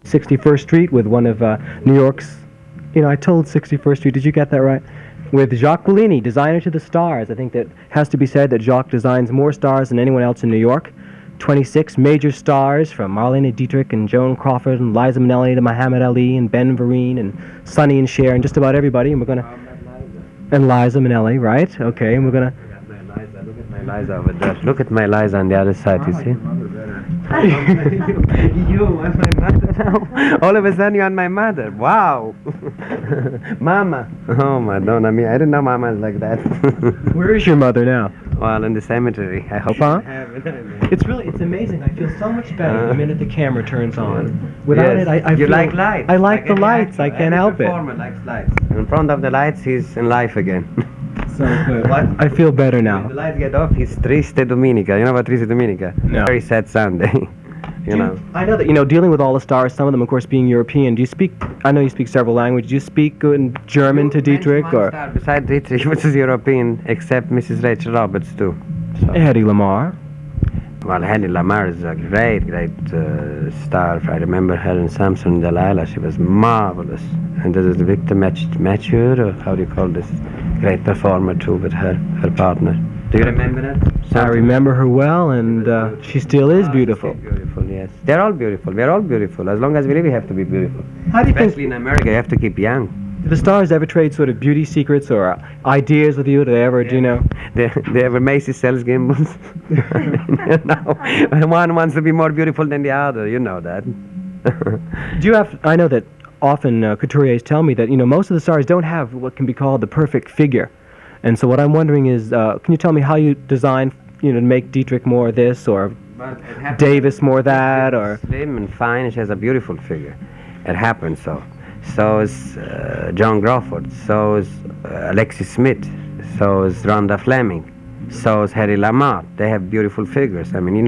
61st Street with one of New York's, I told 61st Street, did you get that right? With Jacques Bellini, designer to the stars. I think that has to be said that Jacques designs more stars than anyone else in New York. 26 major stars, from Marlene Dietrich and Joan Crawford and Liza Minnelli to Muhammad Ali and Ben Vereen and Sonny and Cher and just about everybody. And we're going to... And Liza Minnelli, right? Okay, and we're going to... Look at my Liza over there. Look at my Liza on the other side, you see? You and my mother now. All of a sudden you're on my mother. Wow. Mama. Oh, Madonna mia. I didn't know Mama is like that. Where is your mother now? Well, in the cemetery. I hope Huh? It's amazing. I feel so much better the minute the camera turns on. Without it, I you feel... like lights. I like the lights. I can't help it. Performer likes lights. In front of the lights, he's in life again. So good. I feel better now. When the lights get off, he's Triste Dominica. You know about Triste Dominica? No. Very sad Sunday. you know. I know that, dealing with all the stars, some of them, of course, being European, I know you speak several languages. Do you speak good German to Dietrich? Or Star besides Dietrich, which is European, except Mrs. Rachel Roberts, too. So. Hedy Lamarr. Well, Hedy Lamarr is a great star. I remember her in Samson and Delilah. She was marvelous. And this is Victor Mature, or how do you call this? Great performer, too, with her partner. Do you remember that? I remember her well, and she still is beautiful. Beautiful, yes. They're all beautiful. We're all beautiful. As long as we live, we have to be beautiful. How do you think... Especially in America, you have to keep young. Do the stars ever trade sort of beauty secrets or ideas with you? Do they ever, do you know? They ever Macy's sells gimbals? One wants to be more beautiful than the other, you know that. I know that often couturiers tell me that, most of the stars don't have what can be called the perfect figure. And so what I'm wondering is, can you tell me how you design, to make Dietrich more this or Davis more that, or... Slim and fine, she has a beautiful figure. It happens so. So is John Crawford, so is Alexis Smith, so is Rhonda Fleming, so is Hedy Lamarr. They have beautiful figures. I mean,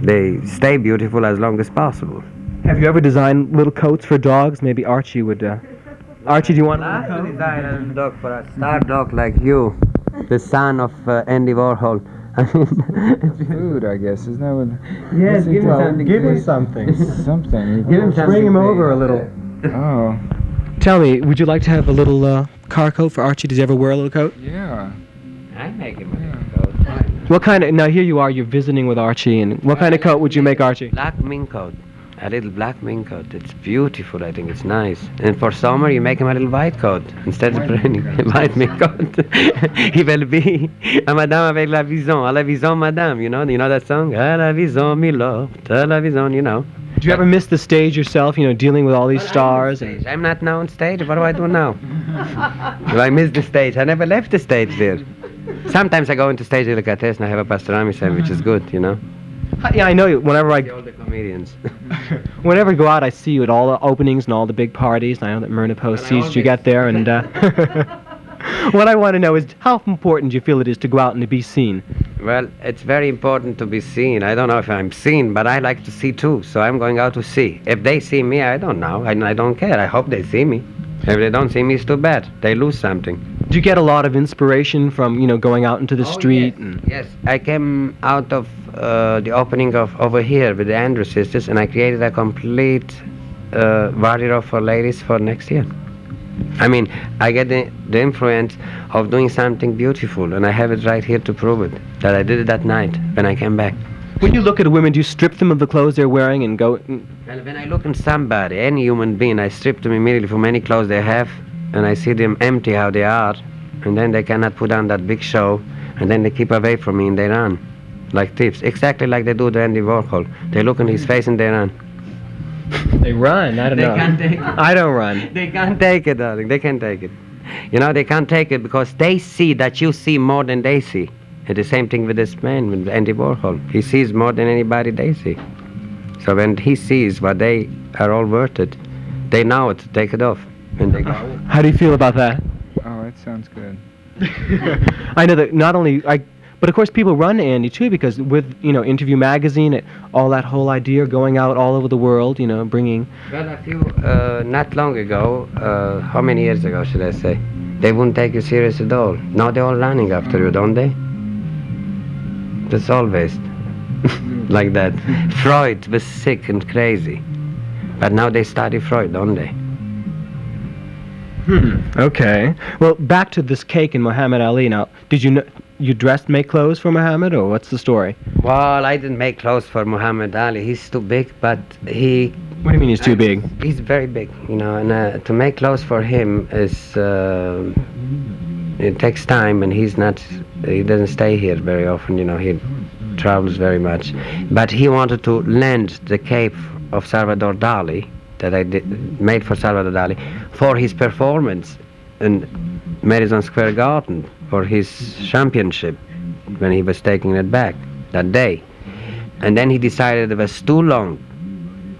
they stay beautiful as long as possible. Have you ever designed little coats for dogs? Maybe Archie would... Archie, do you want a little coat? Design a little dog for a star dog like you, the son of Andy Warhol. Food, I guess, isn't that what? Yes, give him something. Give him something. Something. Give him something. Bring him over a little. Oh. Tell me, would you like to have a little car coat for Archie? Does he ever wear a little coat? Yeah. I make him a little coat. What kind of... Now, here you are, you're visiting with Archie, and what kind of coat would you make Archie? Black mink coat. A little black mink coat. It's beautiful. I think it's nice. And for summer, you make him a little white coat instead of raining. White mink coat. He will be a madame avec la vision. À la vision, madame. You know that song? À la vision, mi love. À la vision, Do you ever miss the stage yourself, dealing with all these stars? I'm not now on stage. What do I do now? Do I miss the stage? I never left the stage there. Sometimes I go into stage delicatessen. I have a pastrami sandwich. It's good, Yeah, I know you. Whenever all the comedians. Whenever I go out, I see you at all the openings and all the big parties. And I know that Myrna Post sees you get there. And what I want to know is how important do you feel it is to go out and to be seen? Well, it's very important to be seen. I don't know if I'm seen, but I like to see too. So I'm going out to see. If they see me, I don't know. I don't care. I hope they see me. If they don't see me, it's too bad. They lose something. Do you get a lot of inspiration from, going out into the street? Yes. I came out of the opening of Over Here with the Andrews Sisters, and I created a complete wardrobe for ladies for next year. I mean, I get the influence of doing something beautiful, and I have it right here to prove it, that I did it that night when I came back. When you look at a woman, do you strip them of the clothes they're wearing and go... Well, when I look at somebody, any human being, I strip them immediately from any clothes they have, and I see them empty how they are, and then they cannot put on that big show, and then they keep away from me and they run, like thieves, exactly like they do to Andy Warhol. They look in his face and they run. They run? I don't know. They can't take it. I don't run. They can't take it, darling. They can't take it. They can't take it because they see that you see more than they see. And the same thing with this man, with Andy Warhol. He sees more than anybody they see. So when he sees what they are all worth it, they know it, take it off, and they go. How do you feel about that? Oh, that sounds good. I know that not only... But of course people run to Andy too, because with, Interview Magazine, all that whole idea of going out all over the world, bringing... Well, not long ago, how many years ago should I say, they wouldn't take you serious at all. Now they're all running after you, don't they? That's always like that. Freud was sick and crazy. But now they study Freud, don't they? Okay. Well, back to this cake in Muhammad Ali. Now, did you you make clothes for Muhammad, or what's the story? Well, I didn't make clothes for Muhammad Ali. He's too big, but he... What do you mean he's too big? He's very big, you know, and to make clothes for him is... it takes time, and he doesn't stay here very often, you know, he travels very much. But he wanted to lend the cape of Salvador Dali, that I made for Salvador Dali, for his performance in Madison Square Garden, for his championship, when he was taking it back that day. And then he decided it was too long,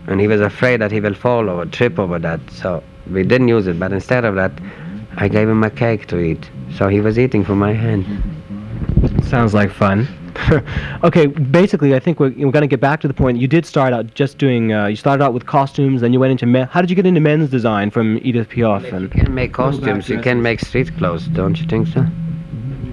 and he was afraid that he will fall or trip over that, so we didn't use it. But instead of that, I gave him a cake to eat, so he was eating from my hand. Sounds like fun. Okay, basically, I think we're going to get back to the point. You did start out just doing, you started out with costumes, then you went into men. How did you get into men's design from Edith Piaf? You can make costumes, you can make street clothes, don't you think so?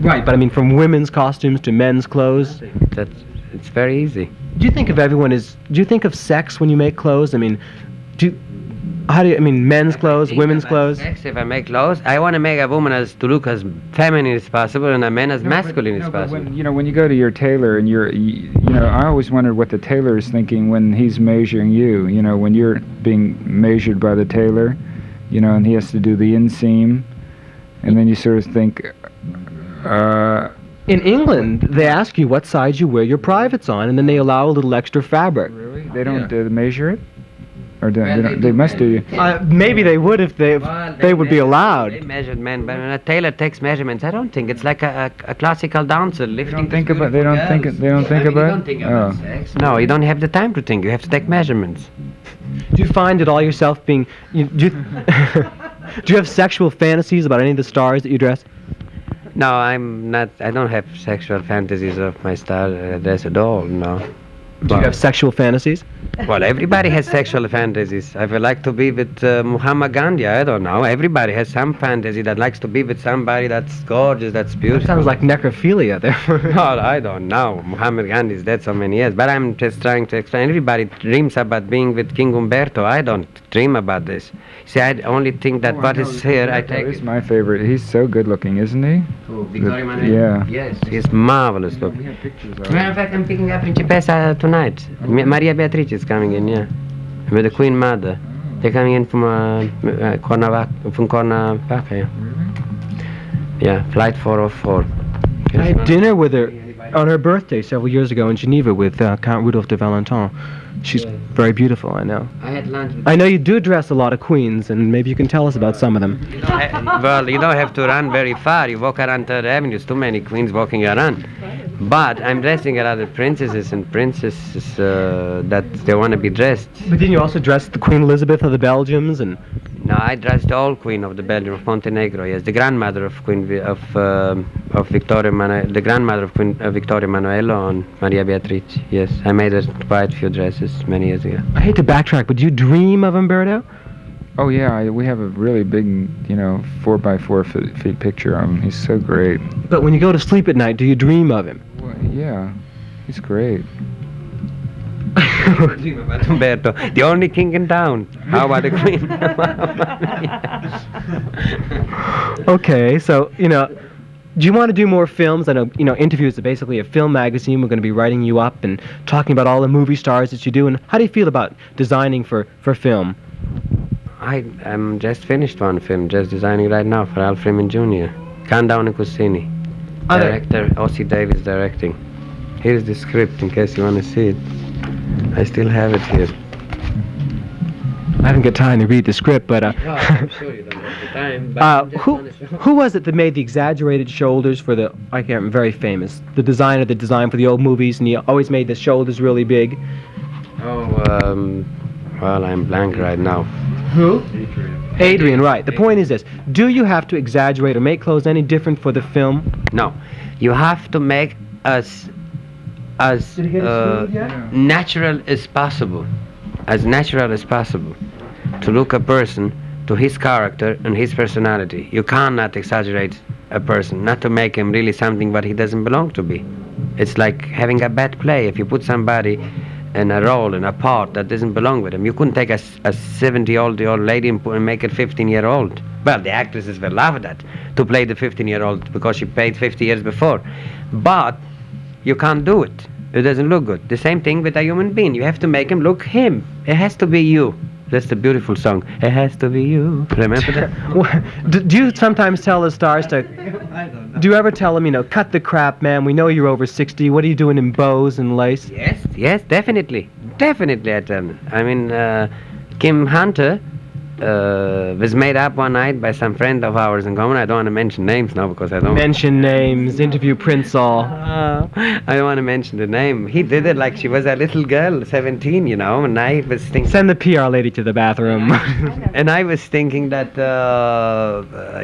Right, but I mean from women's costumes to men's clothes. It's very easy. Do you think do you think of sex when you make clothes? I mean, men's clothes, women's clothes? Sex, if I make clothes, I want to make a woman to look as feminine as possible and a man as masculine as possible. When you go to your tailor and I always wondered what the tailor is thinking when he's measuring you. You know, when you're being measured by the tailor, and he has to do the inseam, and then you sort of think. In England, they ask you what size you wear your privates on, and then they allow a little extra fabric. Really? They don't measure it? Or they must do. Maybe they would if they would be allowed. They measured men, but when a tailor takes measurements, I don't think it's like a classical dancer lifting. They don't think about sex. No, you don't have the time to think. You have to take measurements. Do you find it all yourself being? Do you have sexual fantasies about any of the stars that you dress? No, I'm not. I don't have sexual fantasies of my star dress at all. No. Do you have sexual fantasies? Well, everybody has sexual fantasies. I would like to be with Muhammad Gandhi. I don't know. Everybody has some fantasy that likes to be with somebody that's gorgeous, that's beautiful. That sounds like necrophilia there. No, I don't know. Muhammad Gandhi is dead so many years. But I'm just trying to explain. Everybody dreams about being with King Umberto. I don't dream about this. See, I only think that what is here, I take He's my favorite. He's so good looking, isn't he? Victoria Emanuele? Yeah. Yes, he's marvelous looking. We have pictures of Matter of fact, I'm picking up Principessa tonight. Maria Beatrice is coming in, yeah. With the Queen Mother. They're coming in from Cuernavaca, yeah. Yeah, flight 404. I had dinner with her on her birthday several years ago in Geneva with Count Rudolph de Valentin. She's very beautiful, I know. I had lunch with I know you do dress a lot of queens, and maybe you can tell us about some of them. Well, you don't have to run very far. You walk around Third Avenue. There's too many queens walking around. But I'm dressing a lot of princesses and princesses that they want to be dressed. But didn't you also dress the Queen Elizabeth of the Belgians and? No, I dressed the old queen of the Belgium of Montenegro. Yes, the grandmother of Victoria Emanuele, the grandmother of Queen Victoria Emanuele and Maria Beatrice. Yes, I made her quite a few dresses many years ago. I hate to backtrack, but do you dream of Umberto? Oh yeah, we have a really big, 4x4 feet picture of him. He's so great. But when you go to sleep at night, do you dream of him? Well, yeah, he's great. Dream about Umberto, the only king in town. How about the queen? Okay, so do you want to do more films? I know interviews are basically a film magazine. We're going to be writing you up and talking about all the movie stars that you do. And how do you feel about designing for film? I'm just finished one film, just designing right now for Al Freeman Jr. Countdown and Cussini. Director Ossie Davis directing. Here's the script in case you want to see it. I still have it here. I haven't got time to read the script, but I'm sure you don't have the time. But who was it that made the exaggerated shoulders for the? I can't remember. Very famous. The designer that designed for the old movies, and he always made the shoulders really big. Well, I'm blank right now. Who? Adrian, right. The point is this. Do you have to exaggerate or make clothes any different for the film? No. You have to make as natural as possible. As natural as possible. To look a person to his character and his personality. You cannot exaggerate a person. Not to make him really something what he doesn't belong to be. It's like having a bad play. If you put somebody and a role and a part that doesn't belong with him. You couldn't take a 70-year-old lady and make it 15-year-old. Well, the actresses will laugh at that, to play the 15-year-old because she paid 50 years before. But you can't do it. It doesn't look good. The same thing with a human being. You have to make him look him. It has to be you. That's the beautiful song. It has to be you. Remember that? Do you sometimes tell the stars to... Do you ever tell them, cut the crap, man, we know you're over 60, what are you doing in bows and lace? Yes, definitely. Definitely, I tell them. I mean, Kim Hunter was made up one night by some friend of ours in common. I don't want to mention names now because I don't... Mention names, interview Prince all. I don't want to mention the name. He did it like she was a little girl, 17, and I was thinking... Send the PR lady to the bathroom. And I was thinking that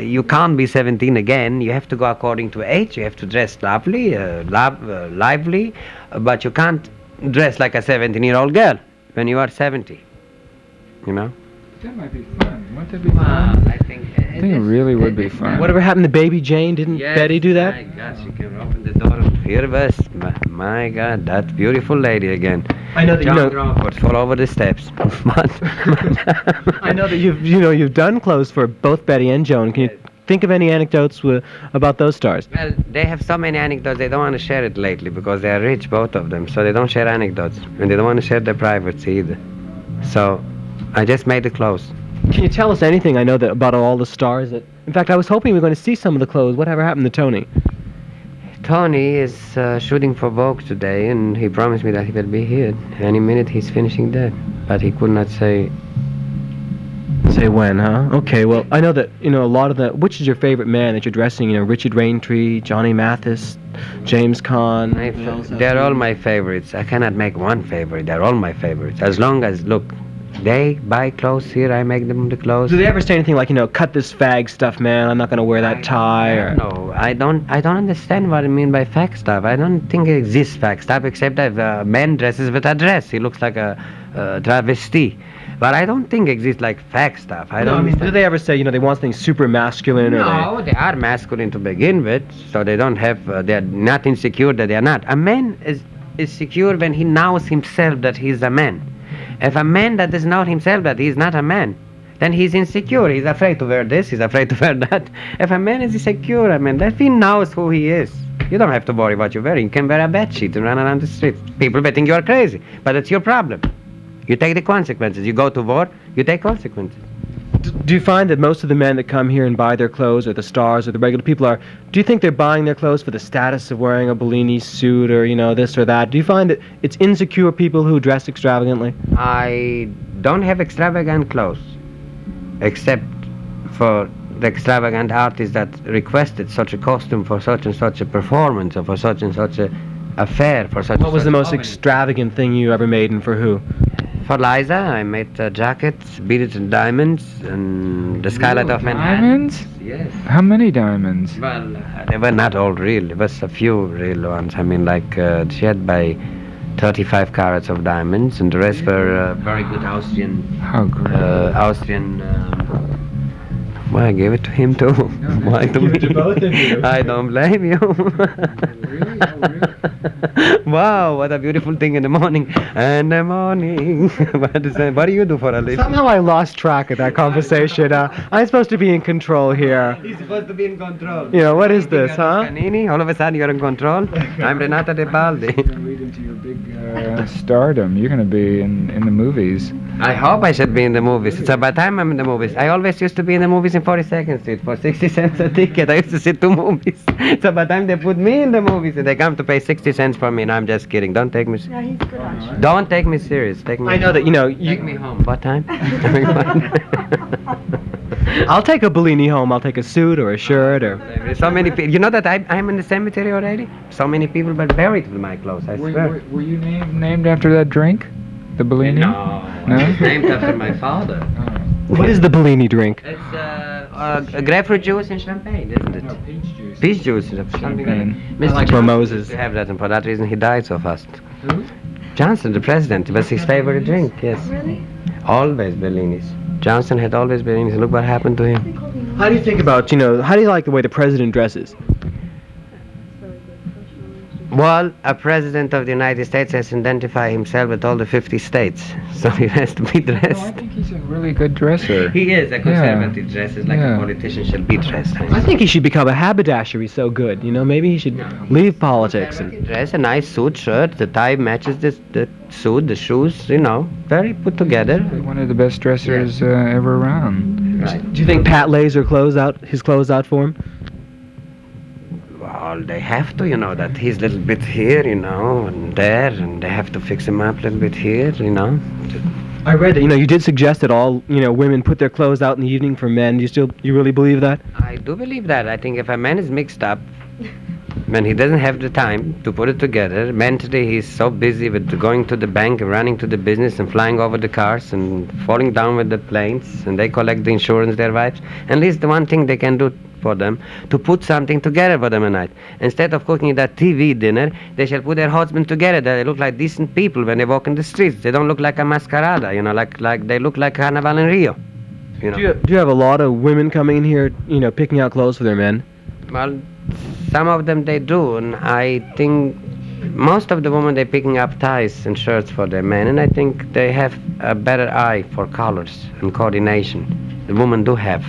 you can't be 17 again. You have to go according to age. You have to dress lovely, lively, but you can't dress like a 17-year-old girl when you are 70, That might be fun. Wouldn't that be fun? I think it really would be fun. Whatever happened to Baby Jane? Didn't Betty do that? My God, she came open the door and here was, my God, that beautiful lady again. I know that John Crawford all over the steps. I know that you've done clothes for both Betty and Joan. Can you think of any anecdotes about those stars? Well, they have so many anecdotes. They don't want to share it lately because they are rich, both of them. So they don't share anecdotes and they don't want to share their privates either. So I just made the clothes. Can you tell us anything? I know that about all the stars that... In fact, I was hoping we were going to see some of the clothes. Whatever happened to Tony? Tony is shooting for Vogue today, and he promised me that he will be here. Any minute he's finishing that. But he could not say... Say when, huh? Okay, well, I know that, a lot of the... Which is your favorite man that you're dressing? Richard Raintree, Johnny Mathis, James Caan... They're all my favorites. I cannot make one favorite. They're all my favorites. As long as, look... They buy clothes here, I make them the clothes. Do they ever say anything like, cut this fag stuff, man, I'm not going to wear that tie, or... No, I don't understand what I mean by fag stuff. I don't think it exists fag stuff, except that a man dresses with a dress. He looks like a travesti. But I don't think it exists like fag stuff. Do they ever say, they want something super masculine, or No, they are masculine to begin with, so they don't have, they're not insecure that they're not. A man is secure when he knows himself that he's a man. If a man that does not himself that he's not a man, then he's insecure. He's afraid to wear this, he's afraid to wear that. If a man is insecure, that he knows who he is. You don't have to worry what you're wearing. You can wear a bedsheet and run around the street. People may think you are crazy, but it's your problem. You take the consequences. You go to war, you take consequences. Do you find that most of the men that come here and buy their clothes, or the stars, or the regular people do you think they're buying their clothes for the status of wearing a Bellini suit, or, this or that? Do you find that it's insecure people who dress extravagantly? I don't have extravagant clothes, except for the extravagant artists that requested such a costume for such and such a performance, or for such and such a affair, for such. What was the most extravagant thing you ever made, and for who? For Liza, I made jackets, beaded in diamonds, and the skylight of Manhattan. Diamonds? Yes. How many diamonds? Well, they were not all real. There was a few real ones. She had by 35 carats of diamonds, and the rest were very good Austrian. How great. Well, I gave it to him too. Why to me? To both of you. I don't blame you. Really? Oh, really? Wow, what a beautiful thing in the morning. In the morning. What do you do for a living? Somehow I lost track of that conversation. I'm supposed to be in control here. He's supposed to be in control. What is this, huh? Canini, all of a sudden you're in control. I'm Renata De Baldi. You're going to lead into your big stardom. You're going to be in the movies. I hope I should be in the movies. It's about time I'm in the movies. I always used to be in the movies in 42nd Street for 60 cents a ticket. I used to see 2 movies. It's about time they put me in the movies, and they come to pay 60 cents for me. No, I'm just kidding. Don't take me. No, he's good on Don't take me serious. Take me. I know that Take me home. What time? I'll take a Bellini home. I'll take a suit or a shirt or. There's so many people. You know that I'm in the cemetery already. So many people were buried with my clothes. I swear. Were you named after that drink? The Bellini? No. No? It's named after my father. What is the Bellini drink? It's grapefruit juice and champagne, isn't it? No, peach juice. Peach juice. Something Champagne. Mr. like Johnson mimosas. used to have that, and for that reason he died so fast. Who? Johnson, the president, it was his favorite drink. Yes. Really? Always Bellinis. Johnson had always Bellinis. Look what happened to him. How do you think about, how do you like the way the president dresses? Well, a president of the United States has to identify himself with all the 50 states, so he has to be No, I dressed. think he's a really good dresser. He is a conservative dresser, like Yeah. a politician should be dressed. I think he should become a haberdasher. He's so good. Maybe he should leave politics and. Dress a nice suit, shirt, the tie matches the suit, the shoes, very put together. One of the best dressers ever around. Right. Do you think Pat lays his clothes out for him? Well, they have to, that he's a little bit here, and there, and they have to fix him up a little bit here, I read that you did suggest that all women put their clothes out in the evening for men. You really believe that? I do believe that. I think if a man is mixed up, when he doesn't have the time to put it together, mentally he's so busy with going to the bank and running to the business and flying over the cars and falling down with the planes, and they collect the insurance, their wives. At least the one thing they can do for them, to put something together for them at night. Instead of cooking that TV dinner, they shall put their husband together. They look like decent people when they walk in the streets. They don't look like a masquerada, like they look like Carnival in Rio. Do you have a lot of women coming in here, picking out clothes for their men? Well, some of them they do, and I think most of the women they're picking up ties and shirts for their men, and I think they have a better eye for colors and coordination. The women do have.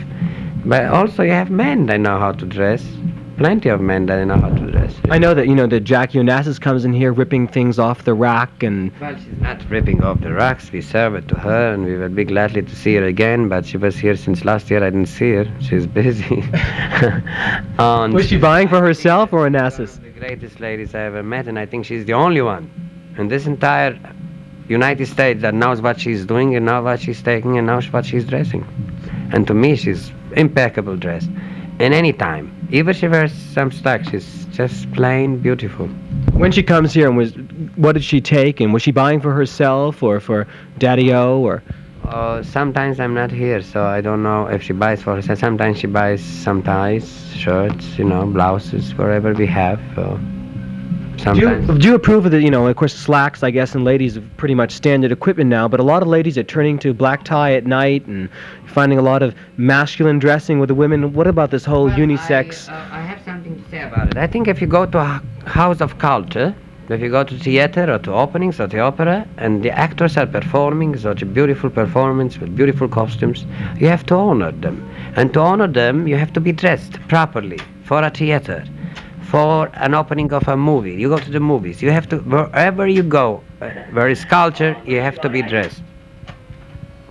But also you have men that know how to dress. Plenty of men that know how to dress. I know that, that Jackie Onassis comes in here ripping things off the rack and... Well, she's not ripping off the racks. We serve it to her, and we will be gladly to see her again, but she was here since last year. I didn't see her. She's busy. Was she buying for herself or Onassis? The greatest ladies I ever met, and I think she's the only one in this entire United States that knows what she's doing and knows what she's taking and knows what she's dressing. And to me, she's impeccable dressed. In any time. Even if she wears some stuff, she's just plain beautiful. When she comes here, what did she take? And was she buying for herself or for Daddy-O or... Sometimes I'm not here, so I don't know if she buys for herself. Sometimes she buys some ties, shirts, blouses, wherever we have. Sometimes. Do you approve of the, of course, slacks, I guess, and ladies are pretty much standard equipment now, but a lot of ladies are turning to black tie at night and finding a lot of masculine dressing with the women. What about this whole unisex? I have something to say about it. I think if you go to a house of culture, if you go to theater or to openings or to opera, and the actors are performing such a beautiful performance with beautiful costumes, you have to honor them. And to honor them, you have to be dressed properly for a theater. For an opening of a movie, you go to the movies, you have to, wherever you go, where is culture, you have to be dressed.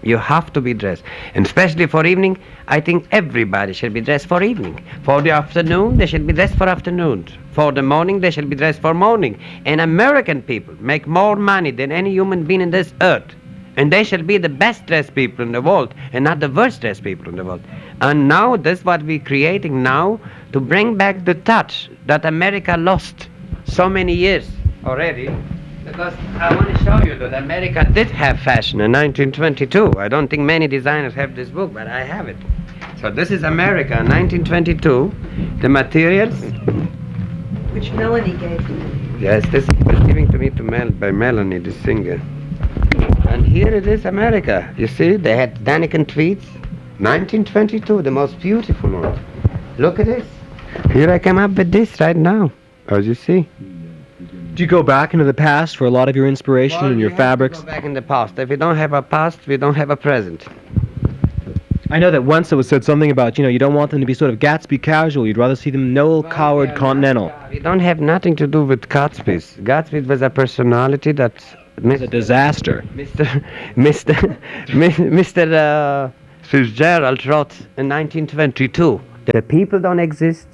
You have to be dressed. And especially for evening, I think everybody should be dressed for evening. For the afternoon, they should be dressed for afternoon. For the morning, they should be dressed for morning. And American people make more money than any human being in this earth. And they shall be the best dressed people in the world and not the worst dressed people in the world. And now that's what we're creating now, to bring back the touch that America lost so many years already. Because I want to show you that America did have fashion in 1922. I don't think many designers have this book, but I have it. So this is America in 1922. The materials. Which Melanie gave me. Yes, this was given to me by Melanie, the singer. And here it is, America. You see, they had Daniken tweeds. 1922, the most beautiful one. Look at this. Here I come up with this right now, as you see. Do you go back into the past for a lot of your inspiration and your fabrics? Go back in the past. If we don't have a past, we don't have a present. I know that once it was said something about, you don't want them to be sort of Gatsby casual. You'd rather see them Noel Coward Continental. We don't have nothing to do with Gatsby. Gatsby was a personality that... It's a disaster. Mr. Fitzgerald wrote in 1922. The people don't exist.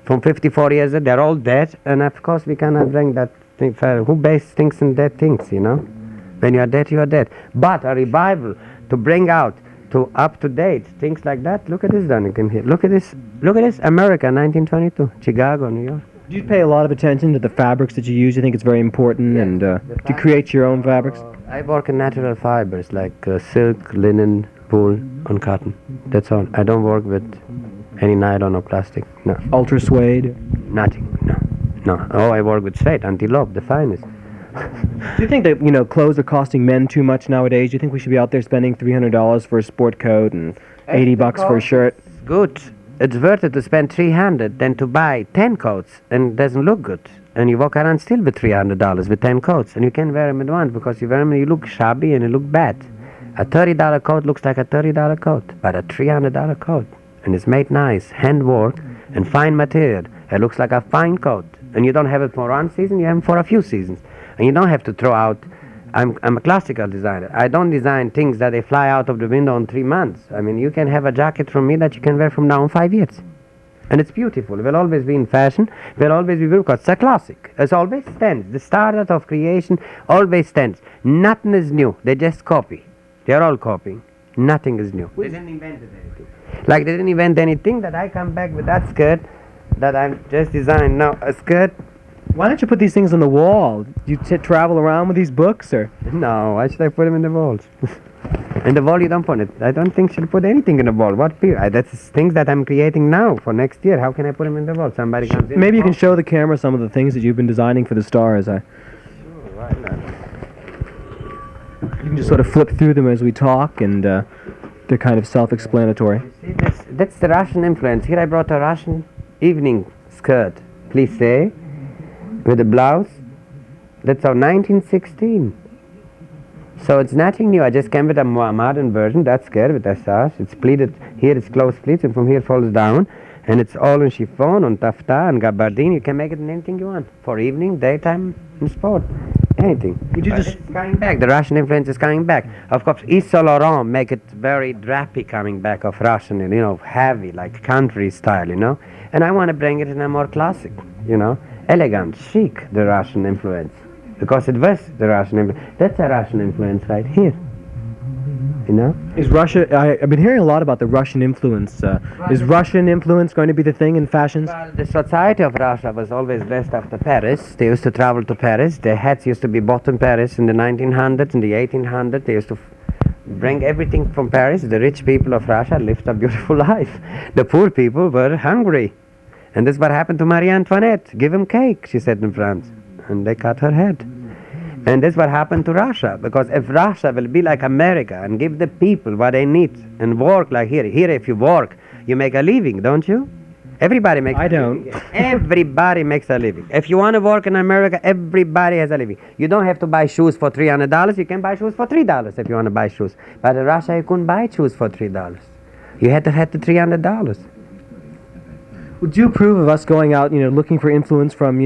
From 54 years, they're all dead, and of course we cannot bring that thing. Who bases things in dead things, When you are dead, you are dead. But a revival to bring out to up to date things like that. Look at this, Daniken here. Look at this, America, 1922, Chicago, New York. Do you pay a lot of attention to the fabrics that you use? You think it's very important, and do you create your own fabrics? I work in natural fibers like silk, linen, wool, and cotton. That's all. I don't work with any nylon or plastic. No. Ultra suede? Nothing. No. Oh, I work with suede, antelope, the finest. Do you think that clothes are costing men too much nowadays? Do you think we should be out there spending $300 for a sport coat and $80 for a shirt? Good. It's worth it to spend $300 than to buy 10 coats and it doesn't look good. and you walk around still with $300 with 10 coats, and you can wear them at once because you wear them and you look shabby and you look bad. A $30 coat looks like a $30 coat, but a $300 coat, and it's made nice, hand work, and fine material. It looks like a fine coat, and you don't have it for one season, you have it for a few seasons, and you don't have to throw out. I'm a classical designer. I don't design things that they fly out of the window in 3 months. I mean, you can have a jacket from me that you can wear from now on 5 years. And it's beautiful. It will always be in fashion. It will always be beautiful. It's a classic. It always stands. The start of creation always stands. Nothing is new. They just copy. They're all copying. Nothing is new. They didn't invent anything. Like they didn't invent anything that I come back with that skirt that I'm just designed now. A skirt. Why don't you put these things on the wall? You travel around with these books, or? No, why should I put them in the walls? In the wall you don't put it. I don't think you should put anything in the wall. What period? That's things that I'm creating now for next year. How can I put them in the wall? Somebody comes in. Maybe you can show the camera some of the things that you've been designing for the stars. Sure, why not? You can just sort of flip through them as we talk, and they're kind of self-explanatory. See, that's the Russian influence. Here I brought a Russian evening skirt, plissé, with a blouse. That's our 1916. So it's nothing new. I just came with a more modern version. That skirt with a sash. It's pleated. Here it's closed pleats, and from here folds down. And it's all in chiffon, on taffeta, and gabardine. You can make it in anything you want. For evening, daytime, and sport. Anything. Would you But just... it's coming back. The Russian influence is coming back. Of course, Yves Saint Laurent make it very drapey coming back of Russian, heavy, like country style, And I want to bring it in a more classic, elegant, chic, the Russian influence. Because it was the Russian influence. That's a Russian influence right here. Is Russia... I've been hearing a lot about the Russian influence. Is Russian influence going to be the thing in fashions? Well, the society of Russia was always blessed after Paris. They used to travel to Paris. Their hats used to be bought in Paris in the 1900s, in the 1800s. They used to bring everything from Paris. The rich people of Russia lived a beautiful life. The poor people were hungry. And this is what happened to Marie Antoinette. Give them cake, she said in France. And they cut her head. And that's what happened to Russia. Because if Russia will be like America and give the people what they need and work like here. Here, if you work, you make a living, don't you? Everybody makes I a don't. living. Everybody makes a living. If you want to work in America, everybody has a living. You don't have to buy shoes for $300. You can buy shoes for $3 if you want to buy shoes. But in Russia, you couldn't buy shoes for $3. You had to have the $300. Would you approve of us going out, looking for influence from,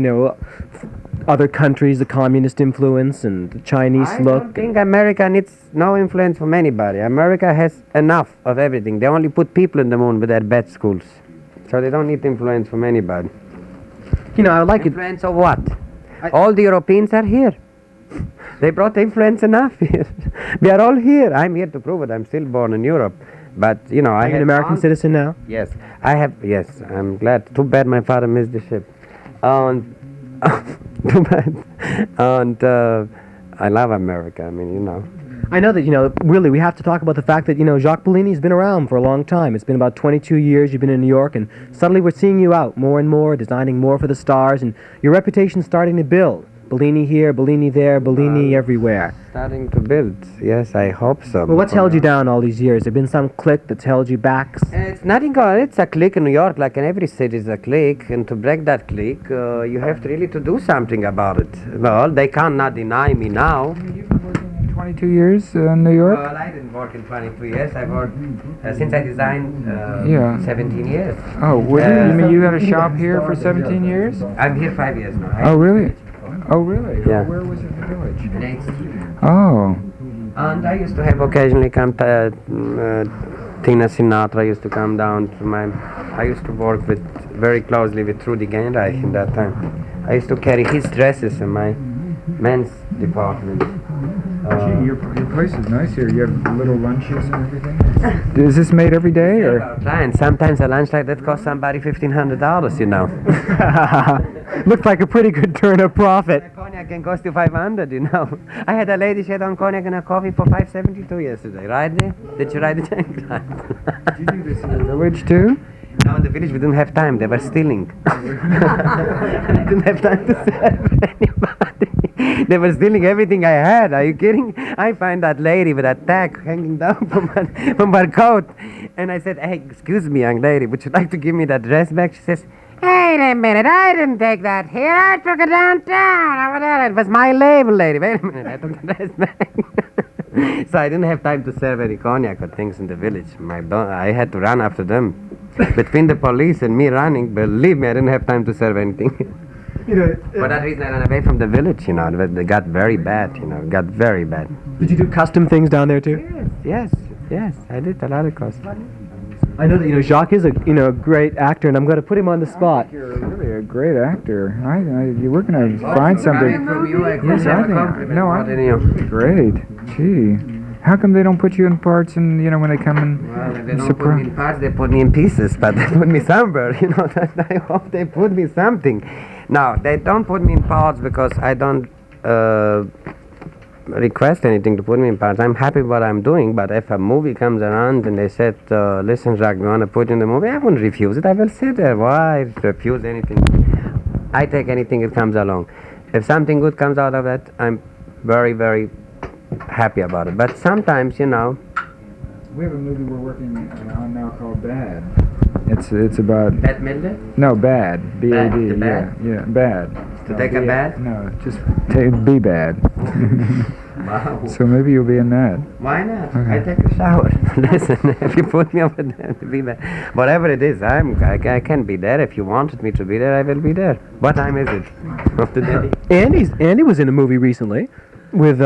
other countries, the communist influence and the Chinese I look? don't think America needs no influence from anybody. America has enough of everything. They only put people in the moon with their bad schools. So they don't need influence from anybody. I like it. Influence of what? All the Europeans are here. They brought influence enough here. We are all here. I'm here to prove it. I'm still born in Europe. But, I Are you had an American citizen now? Yes. Yes, I'm glad. Too bad my father missed the ship. And, too bad. And I love America. I know that, really, we have to talk about the fact that, Jacques Bellini's been around for a long time. It's been about 22 years you've been in New York, and suddenly we're seeing you out more and more, designing more for the stars, and your reputation's starting to build. Bellini here, Bellini there, Bellini everywhere. Starting to build. Yes, I hope so. Well, what's held you down all these years? There been some clique that's held you back? It's nothing. It's a clique in New York, like in every city is a clique, and to break that clique, you have to really to do something about it. Well, they cannot deny me now. You've been working 22 years in New York? Well, I didn't work in 22 years. I worked since I designed 17 years. Oh, you mean you had a shop here for 17 years? I'm here 5 years now. Oh, really? Oh, really? Yeah. Where was it, the village? Next. Oh. And I used to have occasionally come to Tina Sinatra used to come down to I used to work very closely with Trudy Gainreich in that time. I used to carry his dresses in my men's department. Gee, your place is nice here. You have little lunches and everything. Is this made every day, or? Clients. Sometimes a lunch like that costs somebody $1,500. Looks like a pretty good turn of profit. A cognac can cost you $500. I had a lady, she had on cognac and a coffee for $5.72 yesterday. Right there? Did you write the check? Did you do this in the village too? No, in the village we didn't have time. They were stealing. I didn't have time to serve anybody. They were stealing everything I had. Are you kidding? I find that lady with a tag hanging down from her coat. And I said, hey, excuse me, young lady, would you like to give me that dress back? She says, Wait a minute, I didn't take that here. I took it downtown. Over there. It was my label, lady. Wait a minute, I took the rest back. So I didn't have time to serve any cognac or things in the village. I had to run after them. Between the police and me running, believe me, I didn't have time to serve anything. You know, For that reason, I ran away from the village, you know. They got very bad, you know, got very bad. did you do custom things down there too? Yes, I did a lot of custom. I know that Jacques is a great actor, and I'm going to put him on the spot. You're really a great actor. We're going to find something. Yes, I think. No, great. Gee. How come they don't put you in parts and, when they come in? Well, they don't put me in parts, they put me in pieces, but they put me somewhere, I hope they put me something. No, they don't put me in parts because I don't request anything to put me in parts. I'm happy with what I'm doing, but if a movie comes around and they said, listen, Jacques, we want to put you in the movie, I wouldn't refuse it. I will sit there. Why refuse anything? I take anything that comes along. If something good comes out of that, I'm very, very happy about it. But sometimes, We have a movie we're working on now called Bad. It's about... Bad Midler? No, Bad. B-A-D. The bad? Yeah, Bad. To take a bad? No, just be bad. Wow. So maybe you'll be in that. Why not? Okay. I take a shower. Listen, if you put me over there to be there, whatever it is, I can be there. If you wanted me to be there, I will be there. What time is it of the day? Andy was in a movie recently with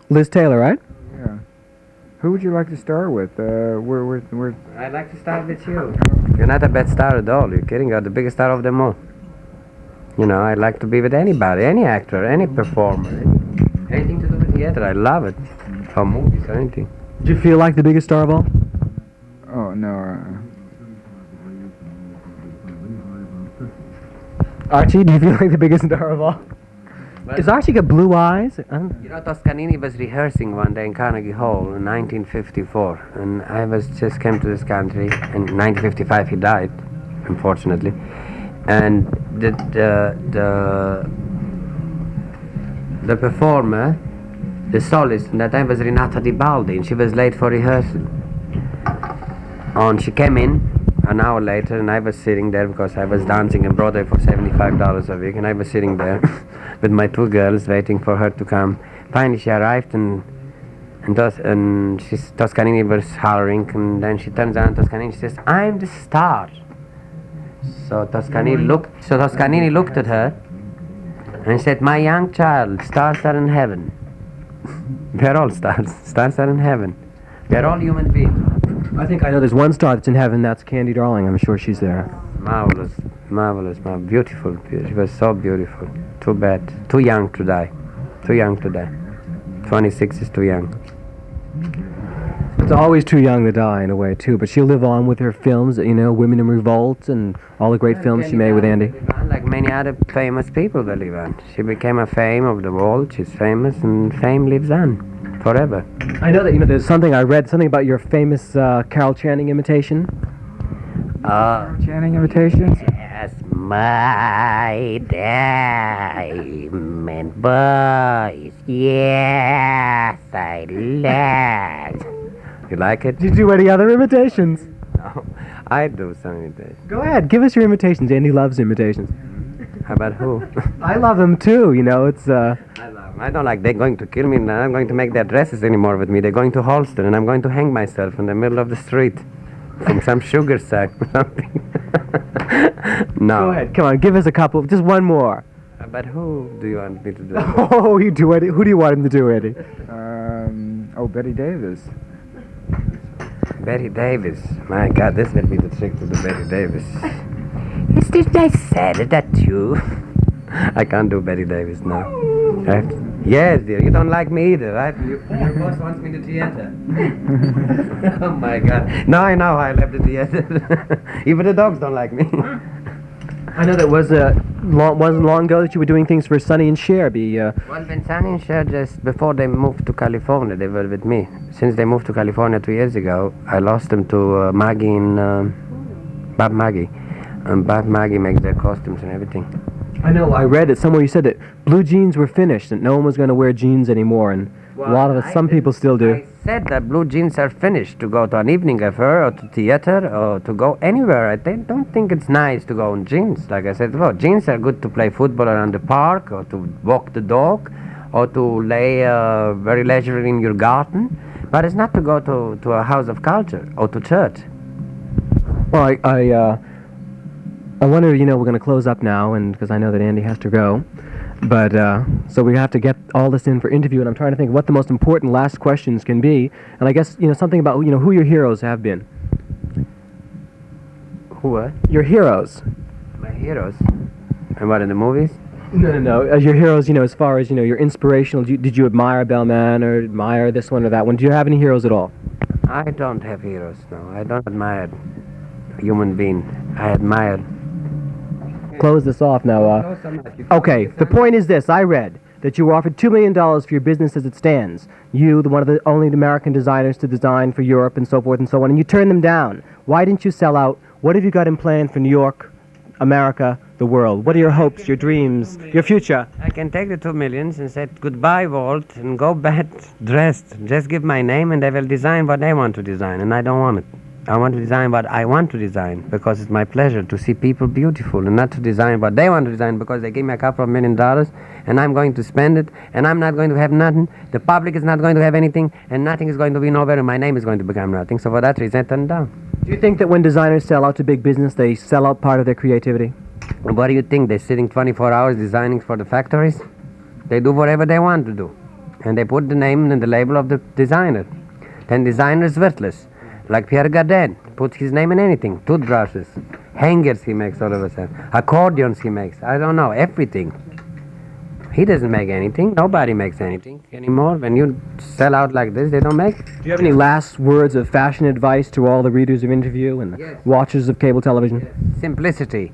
Liz Taylor, right? Yeah. Who would you like to star with? We're I'd like to start with you. You're not a bad star at all. You're kidding. You're the biggest star of them all. I'd like to be with anybody, any actor, any performer, anything to do with theater. I love it. Or movies, or anything. Did you feel like the biggest star of all? Oh, no. Archie, do you feel like the biggest star of all? Well, Does Archie got blue eyes? Toscanini was rehearsing one day in Carnegie Hall in 1954, and I just came to this country. In 1955 he died, unfortunately, and the performer, the soloist, and that time was Renata Di Baldi, and she was late for rehearsal. And she came in an hour later, and I was sitting there because I was dancing in Broadway for $75 a week, and I was sitting there with my two girls waiting for her to come. Finally she arrived, and Toscanini was hollering, and then she turns around to Toscanini and she says, "I'm the star." So Toscanini looked at her and said, "My young child, stars are in heaven." We're all stars. Stars are in heaven. We're all human beings. I think I know there's one star that's in heaven. That's Candy Darling. I'm sure she's there. Marvelous, beautiful. She was so beautiful. Too bad. Too young to die. 26 is too young. It's always too young to die in a way too. But she'll live on with her films. Women in Revolt and all the great films she made with Andy. Like many other famous people will live on. She became a fame of the world. She's famous, and fame lives on forever. I know that there's something I read about your famous Carol Channing imitation. Channing imitations? Yes, my diamond boys. Yes, I like. You like it? Did you do any other imitations? No, I do some imitations. Go ahead, give us your imitations. Andy loves imitations. How about who? I love them too. It's. I love them. I don't like they're going to kill me. And I'm going to make their dresses anymore with me. They're going to Holston, and I'm going to hang myself in the middle of the street from some sugar sack or something. No. Go ahead, come on, give us a couple. Just one more. But who do you want me to do? Oh, you do it. Who do you want him to do, Eddie? Betty Davis. Betty Davis. My God, this will be the trick to the Betty Davis. Is this I said that you? I can't do Betty Davis now. Yes, dear. You don't like me either, right? Your boss wants me to theater. Oh my God. Now I know how I left the theater. Even the dogs don't like me. I know that wasn't long ago that you were doing things for Sonny and Cher. Well, when Sonny and Cher, just before they moved to California, they were with me. Since they moved to California 2 years ago, I lost them to Maggie and Bob Maggie. And Bob Maggie makes their costumes and everything. I know, I read it somewhere. You said that blue jeans were finished, that no one was going to wear jeans anymore, and A lot of us, some people still do. I said that blue jeans are finished to go to an evening affair or to theater or to go anywhere. I don't think it's nice to go in jeans. Like I said, well, jeans are good to play football around the park or to walk the dog or to lay very leisurely in your garden. But it's not to go to a house of culture or to church. Well, I wonder, we're going to close up now, and because I know that Andy has to go. But, so we have to get all this in for interview, and I'm trying to think what the most important last questions can be. And I guess, something about, who your heroes have been. Who what? Your heroes. My heroes? And what, in the movies? No. Your heroes, as far as, your inspirational, did you admire Bellman or admire this one or that one? Do you have any heroes at all? I don't have heroes, no. I don't admire a human being. I admire... Close this off now. Okay, the point is this. I read that you were offered $2 million for your business as it stands. You, one of the only American designers to design for Europe and so forth and so on, and you turned them down. Why didn't you sell out? What have you got in plan for New York, America, the world? What are your hopes, your dreams, your future? I can take the $2 million and say goodbye, Walt, and go back dressed. Just give my name and they will design what they want to design, and I don't want it. I want to design what I want to design because it's my pleasure to see people beautiful and not to design what they want to design because they give me a couple of $1 million and I'm going to spend it and I'm not going to have nothing. The public is not going to have anything and nothing is going to be nowhere and my name is going to become nothing. So for that reason, I turned down. Do you think that when designers sell out to big business, they sell out part of their creativity? What do you think? They're sitting 24 hours designing for the factories? They do whatever they want to do. And they put the name and the label of the designer. Then designer is worthless. Like Pierre Gardin, put his name in anything. Toothbrushes, hangers he makes all of a sudden, accordions he makes, I don't know, everything. He doesn't make anything, nobody makes anything anymore. When you sell out like this, they don't make. Do you have any last words of fashion advice to all the readers of Interview and the watchers of cable television? Simplicity.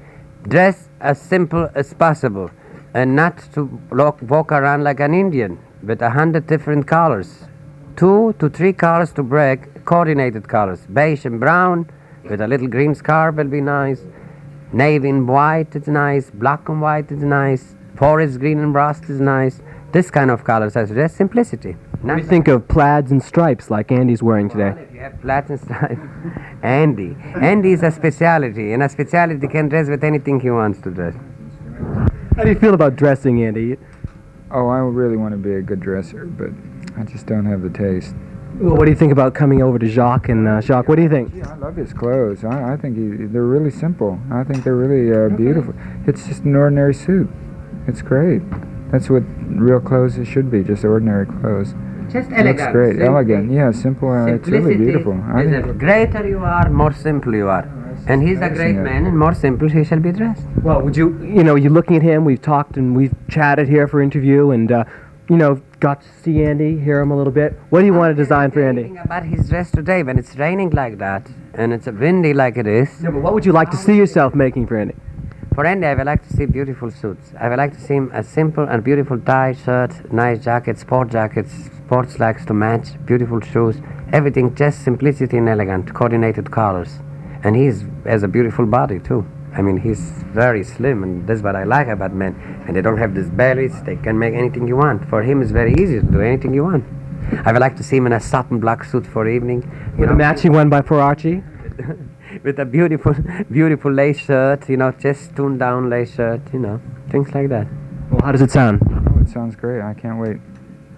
Dress as simple as possible and not to walk around like an Indian with 100 different colors. 2 to 3 colors to break, coordinated colors. Beige and brown with a little green scarf will be nice. Navy and white is nice. Black and white is nice. Forest green and rust is nice. This kind of colors, I suggest simplicity. What do you think of plaids and stripes like Andy's wearing today? Well, if you have plaids and stripes, Andy is a speciality, and a speciality can dress with anything he wants to dress. How do you feel about dressing, Andy? Oh, I really want to be a good dresser, but I just don't have the taste. Well, what do you think about coming over to Jacques? And Jacques, what do you think? Yeah, I love his clothes. I think they're really simple. I think they're really beautiful. It's just an ordinary suit. It's great. That's what real clothes should be, just ordinary clothes. Just elegant. Looks great. Simple. Elegant, yeah, simple. It's really beautiful. The greater you are, more simple you are. And he's a great man, and more simple he shall be dressed. Well, would you, you're looking at him, we've talked and we've chatted here for interview, and, got to see Andy, hear him a little bit. What do you want to design for Andy? About his dress today, when it's raining like that, and it's windy like it is. No, but what would you like to see yourself making for Andy? For Andy, I would like to see beautiful suits. I would like to see him a simple and beautiful tie, shirt, nice jackets, sports slacks to match, beautiful shoes, everything, just simplicity and elegant, coordinated colors. And he has a beautiful body too. I mean, he's very slim, and that's what I like about men. And they don't have these bellies, they can make anything you want. For him, it's very easy to do anything you want. I would like to see him in a satin black suit for evening. With a matching one by Ferracci? With a beautiful lace shirt, just tuned down lace shirt, things like that. Well, how does it sound? Oh, it sounds great. I can't wait.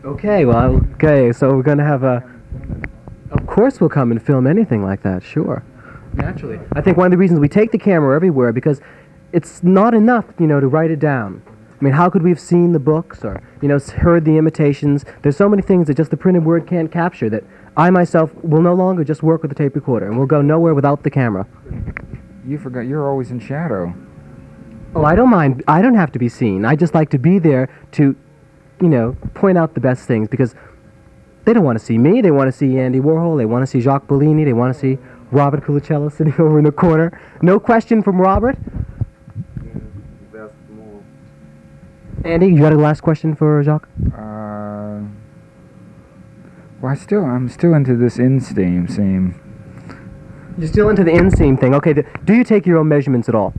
Okay, so we're going to have of course we'll come and film anything like that, sure. Naturally. I think one of the reasons we take the camera everywhere, because it's not enough, to write it down. I mean, how could we have seen the books or, heard the imitations? There's so many things that just the printed word can't capture that I myself will no longer just work with a tape recorder and will go nowhere without the camera. You forgot, you're always in shadow. Oh, I don't mind. I don't have to be seen. I just like to be there to, point out the best things, because they don't want to see me. They want to see Andy Warhol. They want to see Jacques Bellini. They want to see Robert Colacello sitting over in the corner. No question from Robert? Andy, you got a last question for Jacques? Well, I'm still into this inseam. You're still into the inseam thing. Okay, do you take your own measurements at all?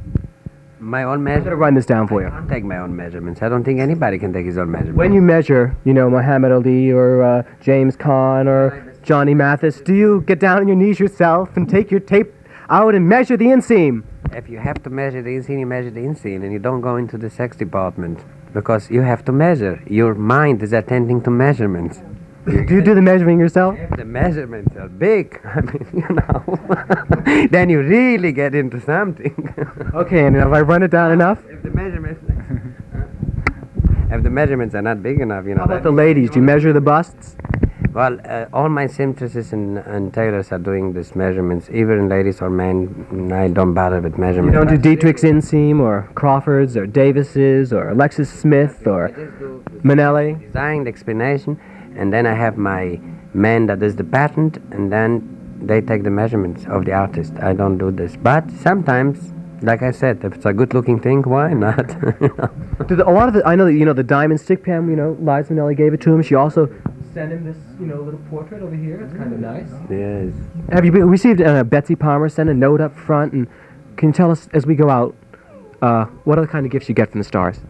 My own I'm going to measurements. run this down for you. I can't take my own measurements. I don't think anybody can take his own measurements. When you measure, Muhammad Ali or James Caan or Johnny Mathis, do you get down on your knees yourself and take your tape out and measure the inseam? If you have to measure the inseam, you measure the inseam, and you don't go into the sex department because you have to measure. Your mind is attending to measurements. Do you do the measuring yourself? If the measurements are big, I mean, then you really get into something. Okay, and have I run it down enough? If the measurements are not big enough, How about the ladies? Do you measure the busts? Well, all my seamstresses and tailors are doing these measurements, either in ladies or men. I don't bother with You measurements. don't do Dietrich's inseam or Crawford's or Davis's or Alexis Smith or Manelli? Design, the explanation, and then I have my man that does the patent, and then they take the measurements of the artist. I don't do this, but sometimes, like I said, if it's a good-looking thing, why not? A lot of it, I know that the diamond stick pen. Liza Minnelli gave it to him. She also sent him this little portrait over here. It's kind of nice. Yes. Have you received Betsy Palmer sent a note up front? And can you tell us as we go out what other kind of gifts you get from the stars?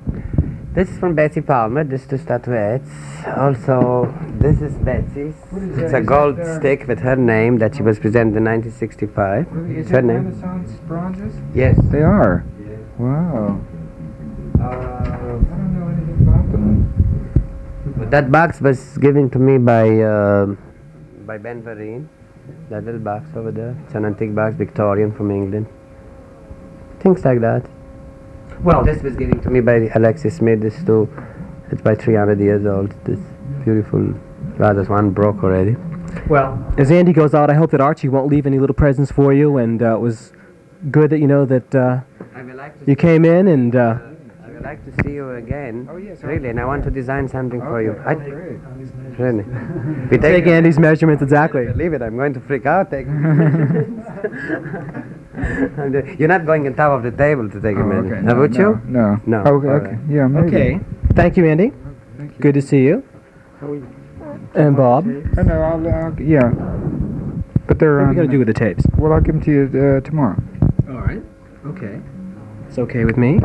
This is from Betsy Palmer. This is two statuettes. Also, this is Betsy's. It's a gold stick with her name that she was presented in 1965. Is Her it name? Renaissance bronzes? Yes. They are. Wow. I don't know anything about them. That box was given to me by Ben Vereen. That little box over there. It's an antique box, Victorian from England. Things like that. Well, this was given to me by Alexis Smith. This too. It's by 300 years old. This beautiful. Well, there's one broke already. Well, as Andy goes out, I hope that Archie won't leave any little presents for you. And it was good that I would like to you came in and. I would like to see you again. Oh, yes. Really, and I want to design something for you. Great. Really. We Take Andy's measurements exactly. Leave it. I'm going to freak out. You're not going on top of the table to take a minute. Okay. No, Would you? No. No. Okay. All Okay. right. Yeah. Maybe. Okay. Thank you, Andy. Thank you. Good to see you. And Bob. Oh, no. I'll yeah. But they're. What are you going to do with the tapes? Well, I'll give them to you tomorrow. All right. Okay. It's okay with me.